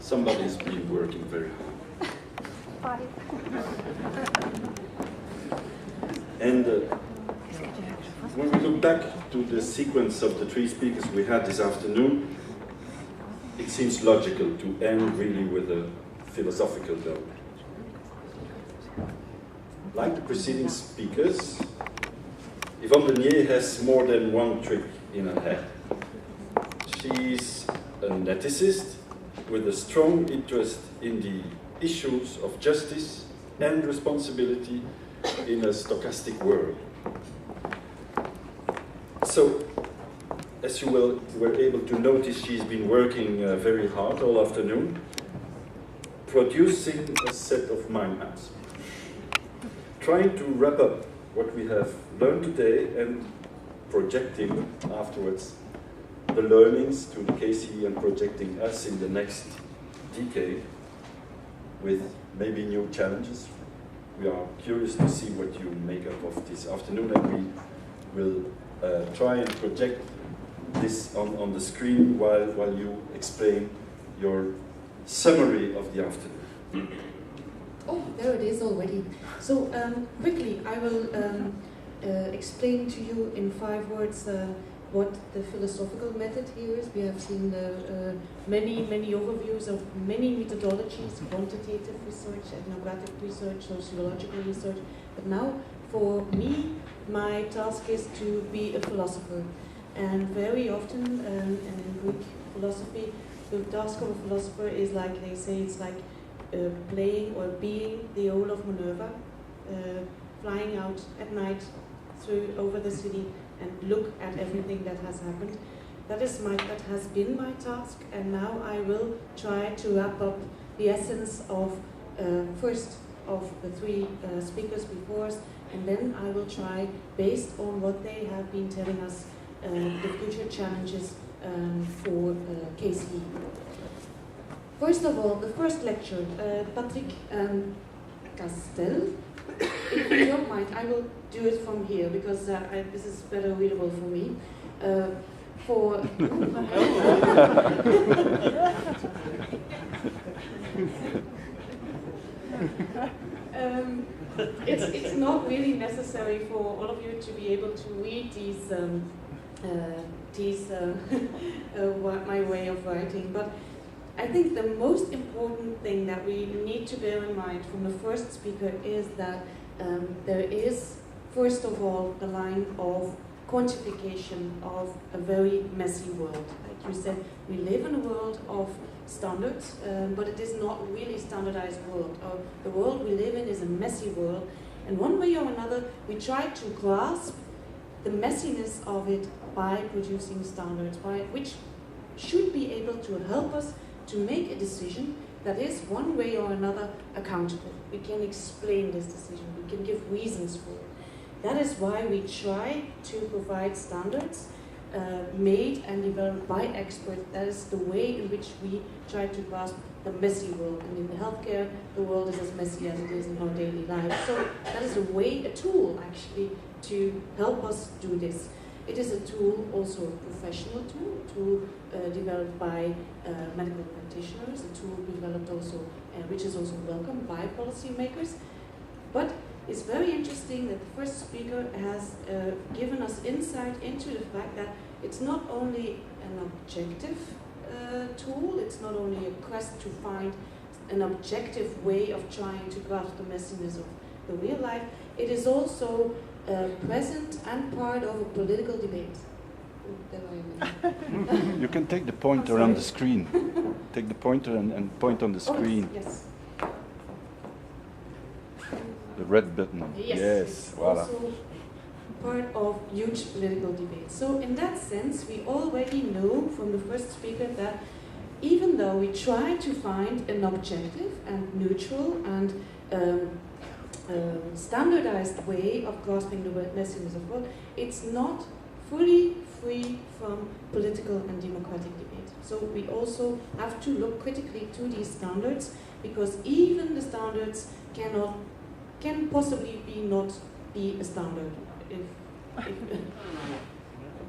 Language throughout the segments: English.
somebody's been working very hard. And when we look back to the sequence of the 3 speakers we had this afternoon, it seems logical to end really with a philosophical note. Like the preceding speakers, Yvonne DENIER has more than one trick in her head. She's an ethicist with a strong interest in the issues of justice and responsibility in a stochastic world. So, as you were able to notice, she's been working very hard all afternoon, producing a set of mind maps, trying to wrap up what we have learned today and projecting afterwards the learnings to the KCE and projecting us in the next decade with maybe new challenges. We are curious to see what you make up of this afternoon, and we will try and project this on the screen while you explain your summary of the afternoon. Oh, there it is already. So quickly, I will explain to you in 5 words what the philosophical method here is. We have seen many overviews of many methodologies, quantitative research, ethnographic research, sociological research. But now, for me, my task is to be a philosopher. And very often, in Greek philosophy, the task of a philosopher is like they say, it's like playing or being the role of Minerva, flying out at night over the city and look at everything that has happened. That has been my task, and now I will try to wrap up the essence of first of the 3 speakers before us, and then I will try, based on what they have been telling us, the future challenges for KCE. First of all, the first lecture, Patrick Castel. If you don't mind, I will do it from here because this is better readable for me. It's not really necessary for all of you to be able to read my way of writing, but I think the most important thing that we need to bear in mind from the first speaker is that there is, first of all, the line of quantification of a very messy world. Like you said, we live in a world of standards, but it is not really standardized world. The world we live in is a messy world, and one way or another, we try to grasp the messiness of it by producing standards, which should be able to help us to make a decision that is one way or another accountable. We can explain this decision, we can give reasons for it. That is why we try to provide standards made and developed by experts. That is the way in which we try to grasp the messy world. And in the healthcare, the world is as messy as it is in our daily lives. So that is a tool actually, to help us do this. It is a tool, also a professional tool developed by medical practitioners, a tool developed also, which is also welcomed by policymakers. But it's very interesting that the first speaker has given us insight into the fact that it's not only an objective tool, it's not only a quest to find an objective way of trying to grasp the messiness of the real life, it is also present and part of a political debate. You can take the pointer on the screen. Take the pointer and point on the screen. Yes. The red button. Yes. Voilà. Also part of huge political debates. So in that sense, we already know from the first speaker that even though we try to find an objective and neutral and standardized way of grasping the messiness of the world, it's not fully free from political and democratic debate. So we also have to look critically to these standards, because even the standards can possibly not be a standard. If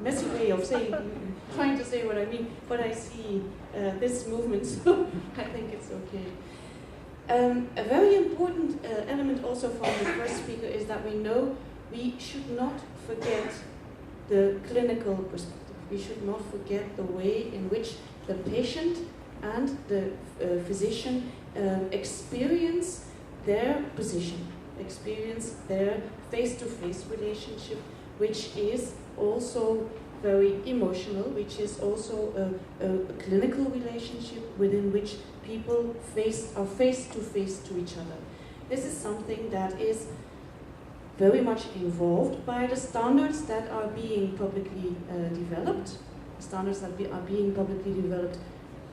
messy way of saying, trying to say what I mean, but I see this movement, so I think it's okay. A very important element also from the first speaker is that we know we should not forget the clinical perspective. We should not forget the way in which the patient and the physician experience their position, experience their face-to-face relationship, which is also very emotional, which is also a clinical relationship within which people are face-to-face to each other. This is something that is very much involved by the standards that are being publicly developed. Standards that are being publicly developed,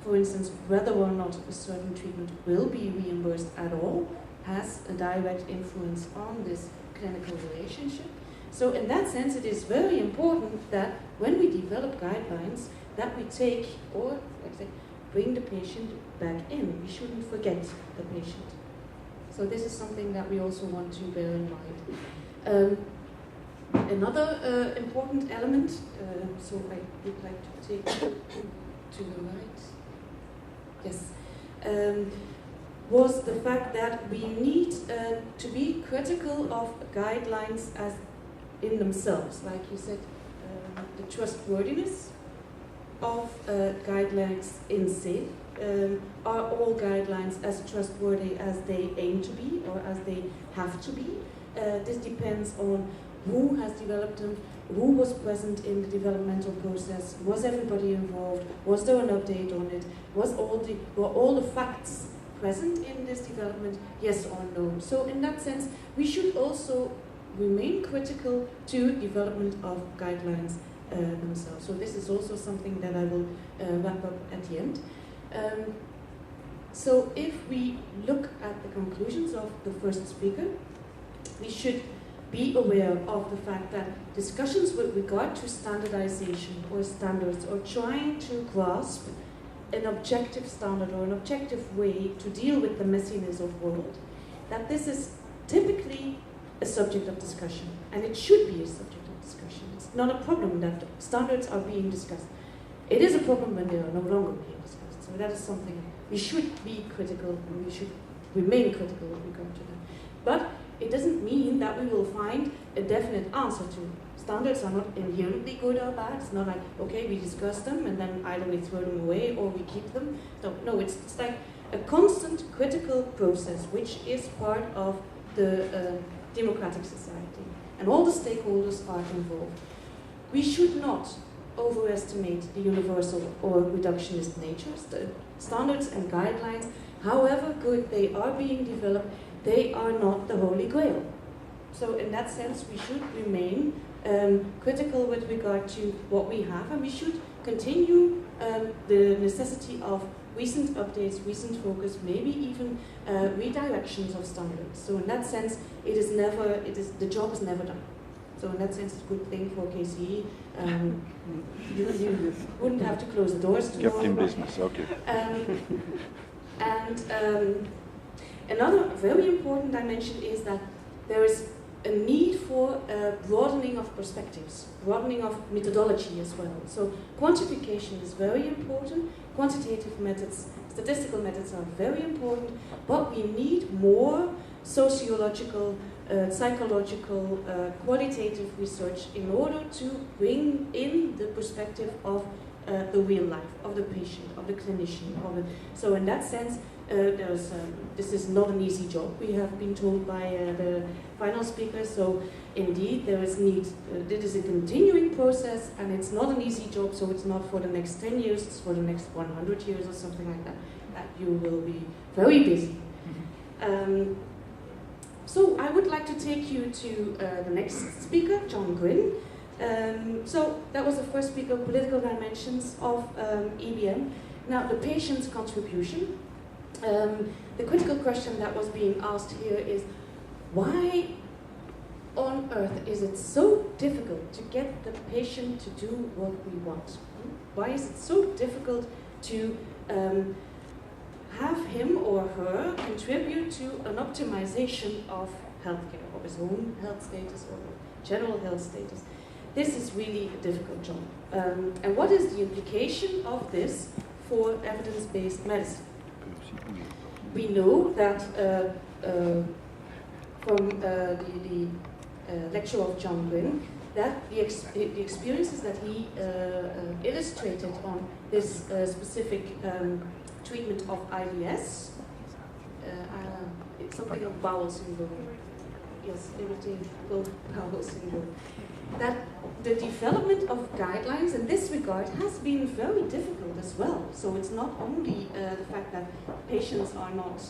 for instance, whether or not a certain treatment will be reimbursed at all, has a direct influence on this clinical relationship. So in that sense, it is very important that when we develop guidelines, that we take, or let's say, bring the patient back in. We shouldn't forget the patient. So this is something that we also want to bear in mind. Another important element, so I would like to take to the right, yes, was the fact that we need to be critical of guidelines as in themselves, like you said, the trustworthiness of guidelines in se. Are all guidelines as trustworthy as they aim to be or as they have to be? This depends on who has developed them, who was present in the developmental process, was everybody involved, was there an update on it, were all the facts present in this development, yes or no? So in that sense, we should also remain critical to development of guidelines themselves. So this is also something that I will wrap up at the end. So if we look at the conclusions of the first speaker, we should be aware of the fact that discussions with regard to standardization or standards or trying to grasp an objective standard or an objective way to deal with the messiness of world, that this is typically a subject of discussion, and it should be a subject of discussion. It's not a problem that standards are being discussed. It is a problem when they are no longer being discussed. So that is something we should be critical, and we should remain critical with regard to them. But it doesn't mean that we will find a definite answer to. Standards are not inherently good or bad. It's not like, okay, we discuss them and then either we throw them away or we keep them. No, it's like a constant critical process, which is part of the democratic society. And all the stakeholders are involved. We should not overestimate the universal or reductionist natures. The standards and guidelines, however good they are being developed, they are not the Holy Grail. So in that sense, we should remain critical with regard to what we have, and we should continue the necessity of recent updates, recent focus, maybe even redirections of standards. So in that sense, the job is never done. So in that sense, it's a good thing for KCE. You wouldn't have to close the doors tomorrow. Kept in business, okay. Another very important dimension is that there is a need for broadening of perspectives, broadening of methodology as well. So quantification is very important. Quantitative methods, statistical methods are very important, but we need more sociological, psychological, qualitative research in order to bring in the perspective of the real life, of the patient, of the clinician. So in that sense, this is not an easy job, we have been told by the final speaker. So indeed, there is need. It is a continuing process, and it's not an easy job. So it's not for the next 10 years, it's for the next 100 years or something like that. That you will be very busy. So I would like to take you to the next speaker, John Gwynn. So that was the first speaker, political dimensions of EBM. Now the patient's contribution. The critical question that was being asked here is, why on earth is it so difficult to get the patient to do what we want? Why is it so difficult to have him or her contribute to an optimization of healthcare, of his own health status or general health status? this is really a difficult job. And what is the implication of this for evidence-based medicine? We know that from the lecture of John Gwynn, that the experiences that he illustrated on this specific treatment of IBS, it's something of bowel syndrome, yes, irritable bowel syndrome, that the development of guidelines in this regard has been very difficult as well. So it's not only the fact that patients are not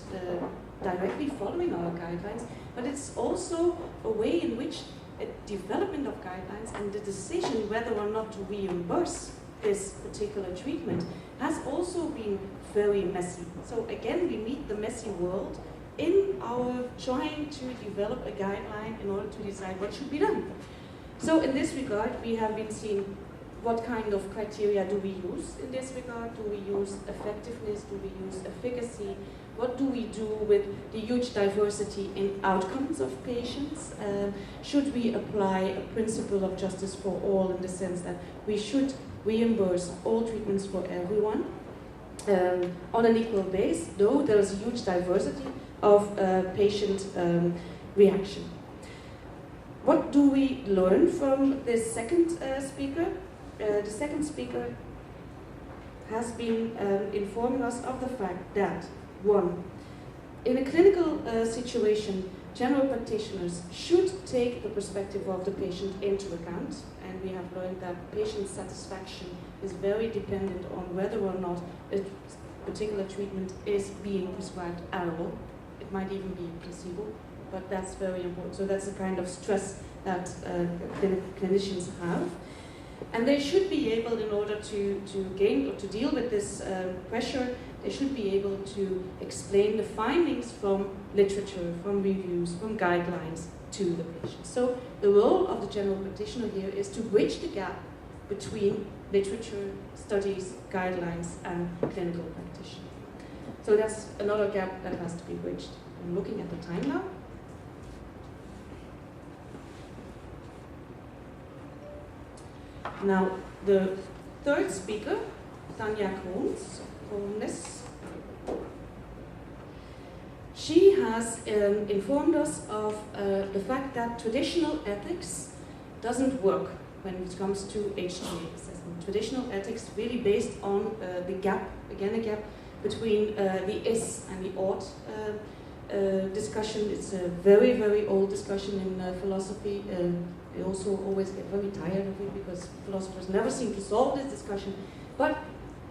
directly following our guidelines, but it's also a way in which a development of guidelines and the decision whether or not to reimburse this particular treatment has also been very messy. So again, we meet the messy world in our trying to develop a guideline in order to decide what should be done. So in this regard, we have been seeing what kind of criteria do we use in this regard? Do we use effectiveness? Do we use efficacy? What do we do with the huge diversity in outcomes of patients? Should we apply a principle of justice for all in the sense that we should reimburse all treatments for everyone on an equal base, though there's a huge diversity of patient reaction? What do we learn from this second speaker? The second speaker has been informing us of the fact that, one, in a clinical situation, general practitioners should take the perspective of the patient into account, and we have learned that patient satisfaction is very dependent on whether or not a particular treatment is being prescribed at all. It might even be placebo, but that's very important. So that's the kind of stress that clinicians have. And they should be able, in order to gain or to deal with this pressure, they should be able to explain the findings from literature, from reviews, from guidelines to the patient. So the role of the general practitioner here is to bridge the gap between literature, studies, guidelines, and clinical practitioner. So that's another gap that has to be bridged. I'm looking at the time now. Now, the third speaker, Tanja Kroons, she has informed us of the fact that traditional ethics doesn't work when it comes to HTA assessment. Traditional ethics really based on the gap, again a gap, between the is and the ought discussion. It's a very, very old discussion in philosophy. We also always get very tired of it because philosophers never seem to solve this discussion. But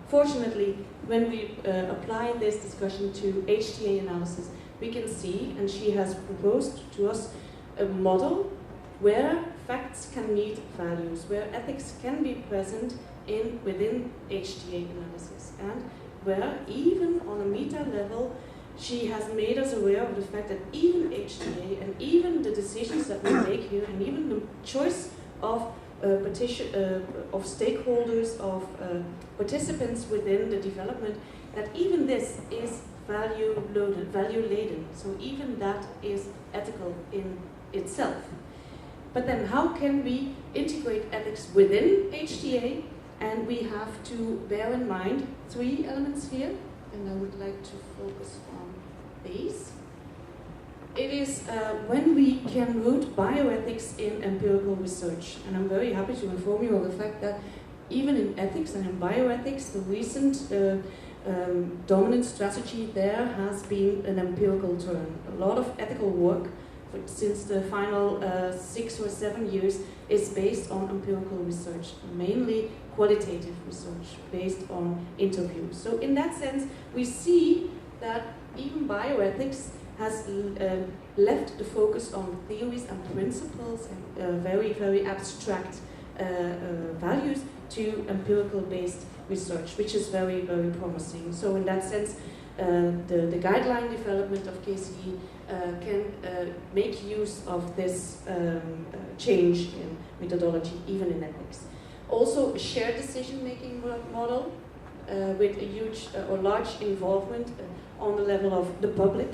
fortunately, when we apply this discussion to HTA analysis, we can see, and she has proposed to us, a model where facts can meet values, where ethics can be present within HTA analysis, and where even on a meta level, she has made us aware of the fact that even HTA and even the decisions that we make here, and even the choice of of stakeholders, of participants within the development, that even this is value-laden. So even that is ethical in itself. But then how can we integrate ethics within HTA? And we have to bear in mind 3 elements here, and I would like to focus on these. It is when we can root bioethics in empirical research. And I'm very happy to inform you of the fact that even in ethics and in bioethics, the recent dominant strategy there has been an empirical turn. A lot of ethical work since the final 6 or 7 years is based on empirical research, mainly qualitative research based on interviews. So in that sense, we see that even bioethics has left the focus on theories and principles and very, very abstract values to empirical-based research, which is very, very promising. So in that sense, the guideline development of KCE can make use of this change in methodology, even in ethics. Also, a shared decision-making model with a huge or large involvement on the level of the public,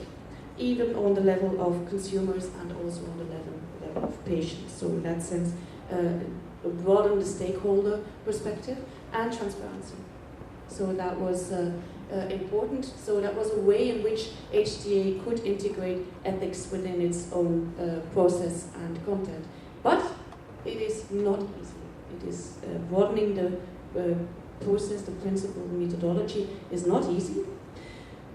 even on the level of consumers and also on the level of patients. So in that sense, broaden the stakeholder perspective, and transparency. So that was important. So that was a way in which HTA could integrate ethics within its own process and content. But it is not easy. It is broadening the process, the principle, the methodology is not easy.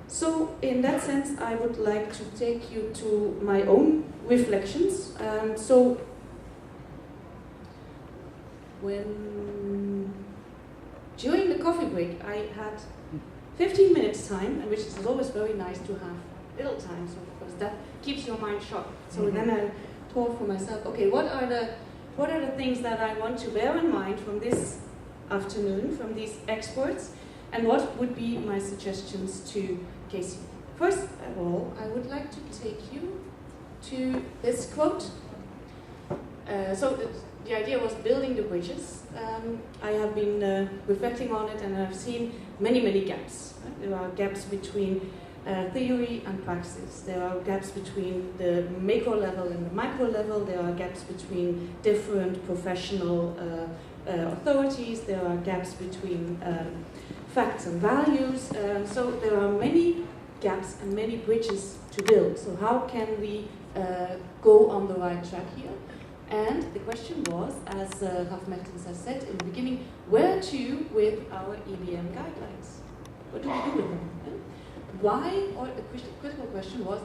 So in that sense, I would like to take you to my own reflections. So during the coffee break, I had 15 minutes time, and which is always very nice to have little time, so because that keeps your mind sharp. So then I thought for myself, okay, what are the things that I want to bear in mind from this afternoon, from these experts, and what would be my suggestions to KCE? First of all, I would like to take you to this quote. So the idea was building the bridges. I have been reflecting on it, and I've seen many gaps. Right? There are gaps between theory and praxis. There are gaps between the macro level and the micro level. There are gaps between different professional authorities. There are gaps between facts and values. So there are many gaps and many bridges to build. So how can we go on the right track here? And the question was, as Ralph Mertens has said in the beginning, where to with our EBM guidelines? What do we do with them? Why, or the critical question was,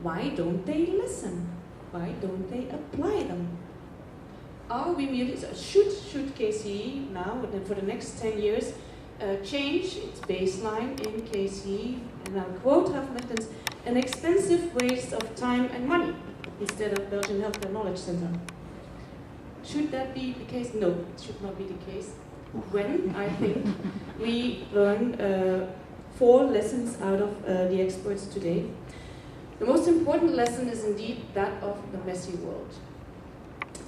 why don't they listen? Why don't they apply them? Are we merely, should KCE now, for the next 10 years, change its baseline in KCE, and I'll quote Ralph Mertens, an expensive waste of time and money, instead of Belgian Healthcare Knowledge Center? Should that be the case? No, it should not be the case. When, I think, we learn 4 lessons out of the experts today. The most important lesson is indeed that of the messy world.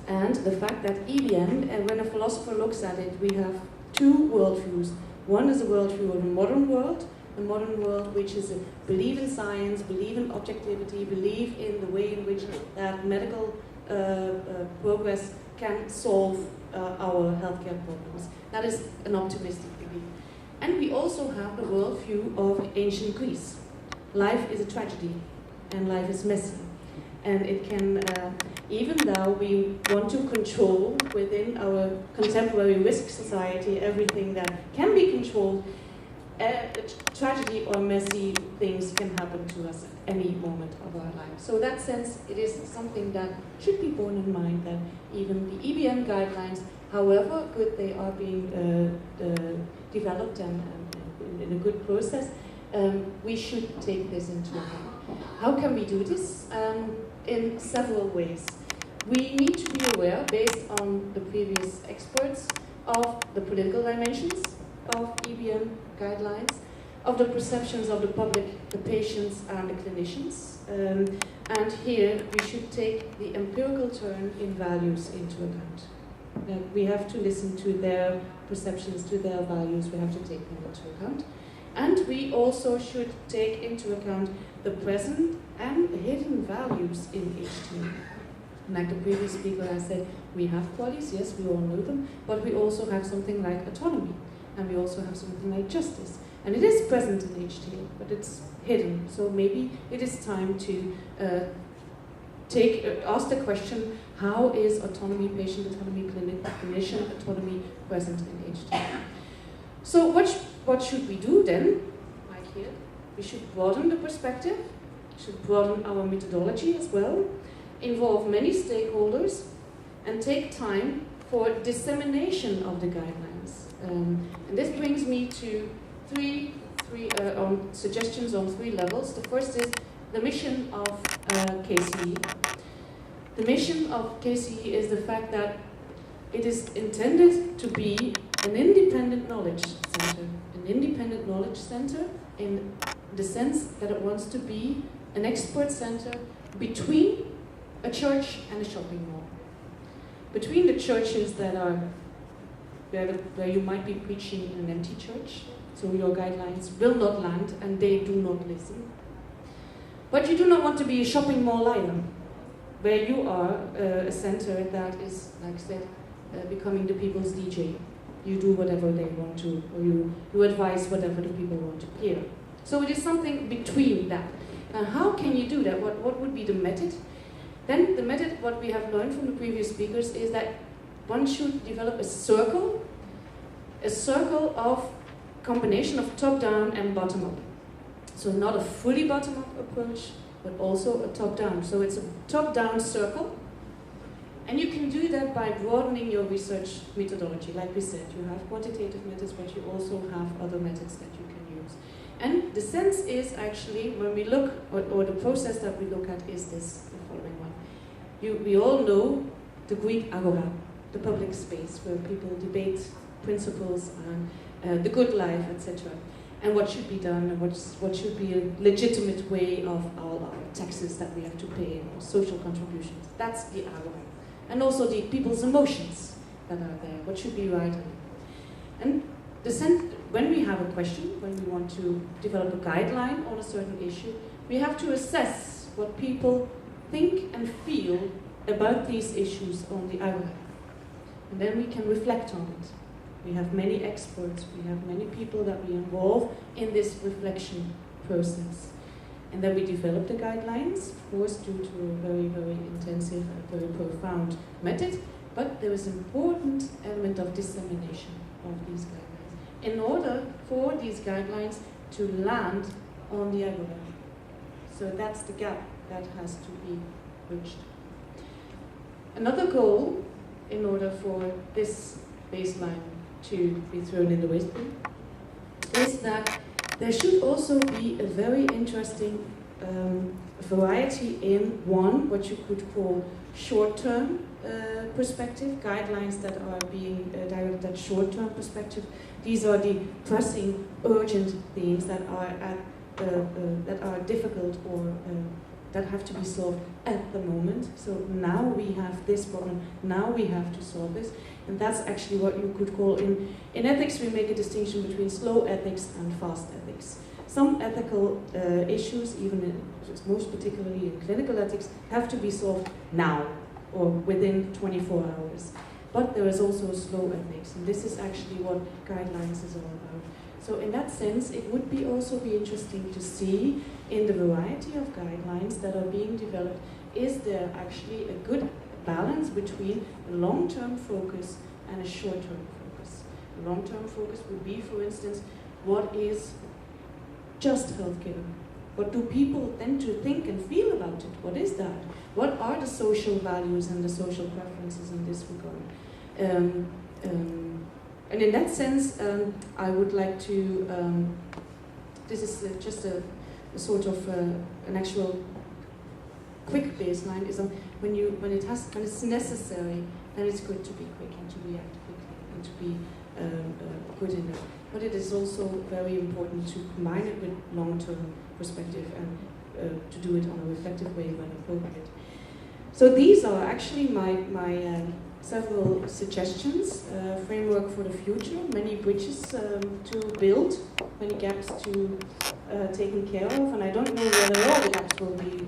And the fact that EBM, and when a philosopher looks at it, we have 2 worldviews. One is a worldview of the modern world which is a believe in science, believe in objectivity, believe in the way in which that medical progress can solve our healthcare problems. That is an optimistic belief. And we also have the worldview of ancient Greece. Life is a tragedy, and life is messy. And it can, even though we want to control within our contemporary risk society everything that can be controlled, tragedy or messy things can happen to us at any moment of our life. So in that sense, it is something that should be borne in mind, that even the EBM guidelines, however good they are being developed and in a good process, we should take this into account. How can we do this? In several ways. We need to be aware, based on the previous experts, of the political dimensions of EBM guidelines, of the perceptions of the public, the patients and the clinicians. And here we should take the empirical turn in values into account. We have to listen to their perceptions, to their values, we have to take them into account. And we also should take into account the present and the hidden values in HT. Like the previous speaker has said, we have qualities, yes, we all know them, but we also have something like autonomy, and we also have something like justice. And it is present in HT, but it's hidden. So maybe it is time to ask the question, how is autonomy, patient autonomy, clinician autonomy present in HT? So what should we do then? Like here, we should broaden the perspective, should broaden our methodology as well, involve many stakeholders, and take time for dissemination of the guidelines. And this brings me to three suggestions on 3 levels. The first is the mission of KCE. The mission of KCE is the fact that it is intended to be an independent knowledge center. An independent knowledge center in the sense that it wants to be an expert center between a church and a shopping mall. Between the churches that are where you might be preaching in an empty church, so your guidelines will not land and they do not listen. But you do not want to be a shopping mall either, where you are a center that is, like I said, becoming the people's DJ. You do whatever they want to, or you advise whatever the people want to hear. So it is something between that. Now, how can you do that? What would be the method? Then the method, what we have learned from the previous speakers, is that one should develop a circle of combination of top-down and bottom-up. So not a fully bottom-up approach, but also a top-down. So it's a top-down circle, and you can do that by broadening your research methodology. Like we said, you have quantitative methods, but you also have other methods that you can use. And the sense is actually, when we look, or the process that we look at is this, the following one. We all know the Greek agora, the public space where people debate principles and the good life, etc. And what should be done, and what should be a legitimate way of all our taxes that we have to pay, or social contributions. That's the agora. And also the people's emotions that are there, what should be right. And when we have a question, when we want to develop a guideline on a certain issue, we have to assess what people think and feel about these issues on the agora. And then we can reflect on it. We have many experts, we have many people that we involve in this reflection process. And then we develop the guidelines, of course, due to a very, very intensive and very profound method, but there is an important element of dissemination of these guidelines in order for these guidelines to land on the agora. So that's the gap that has to be bridged. Another goal, in order for this baseline to be thrown in the waste bin, is that there should also be a very interesting variety in what you could call short-term perspective, guidelines that are being directed at short-term perspective. These are the pressing, urgent things that are difficult or that have to be solved at the moment. So now we have this problem, now we have to solve this. And that's actually what you could call, in ethics we make a distinction between slow ethics and fast ethics. Some ethical issues, most particularly in clinical ethics, have to be solved now or within 24 hours. But there is also slow ethics, and this is actually what guidelines is all about. So in that sense, it would also be interesting to see in the variety of guidelines that are being developed, is there actually a good balance between a long-term focus and a short-term focus. A long-term focus would be, for instance, what is just healthcare? What do people tend to think and feel about it? What is that? What are the social values and the social preferences in this regard? And in that sense, I would like to, this is just a sort of an actual quick baseline, is when it's necessary, then it's good to be quick and to react quickly and to be good enough. But it is also very important to combine it with long-term perspective and to do it on a reflective way when appropriate. So these are actually my several suggestions, framework for the future, many bridges to build, many gaps to taken care of, and I don't know whether all the gaps will be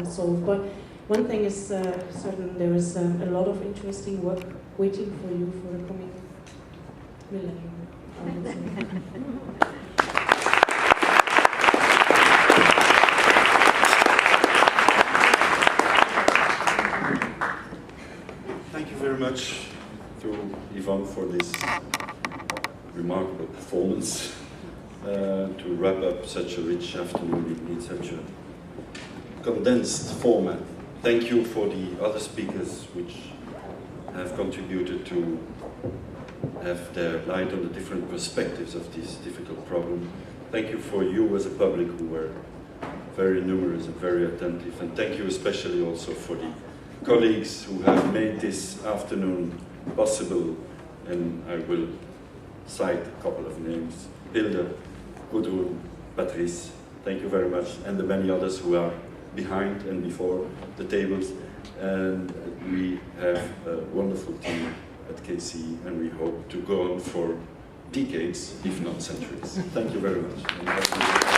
solved, but one thing is certain, there is a lot of interesting work waiting for you for the coming millennium. Thank you very much to Yvonne for this remarkable performance. To wrap up such a rich afternoon in such a condensed format. Thank you for the other speakers which have contributed to have their light on the different perspectives of this difficult problem. Thank you for you as a public who were very numerous and very attentive, and thank you especially also for the colleagues who have made this afternoon possible, and I will cite a couple of names. Hilde, Gudrun, Patrice, thank you very much, and the many others who are behind and before the tables. And we have a wonderful team at KCE, and we hope to go on for decades, if not centuries. Thank you very much.